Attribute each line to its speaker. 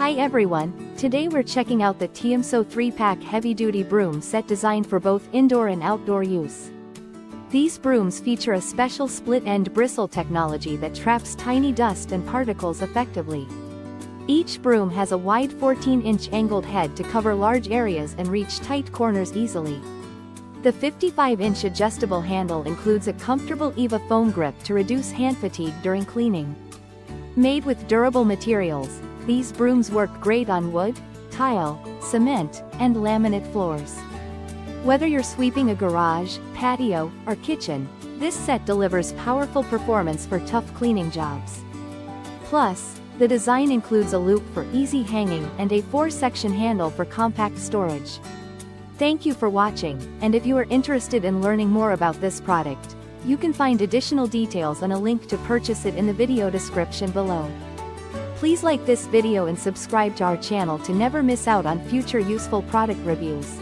Speaker 1: Hi everyone, today we're checking out the Tiumso 3-pack Heavy Duty Broom set designed for both indoor and outdoor use. These brooms feature a special split-end bristle technology that traps tiny dust and particles effectively. Each broom has a wide 14-inch angled head to cover large areas and reach tight corners easily. The 55-inch adjustable handle includes a comfortable EVA foam grip to reduce hand fatigue during cleaning. Made with durable materials, these brooms work great on wood, tile, cement, and laminate floors. Whether you're sweeping a garage, patio, or kitchen, this set delivers powerful performance for tough cleaning jobs. Plus, the design includes a loop for easy hanging and a 4-section handle for compact storage. Thank you for watching, and if you are interested in learning more about this product, you can find additional details and a link to purchase it in the video description below. Please like this video and subscribe to our channel to never miss out on future useful product reviews.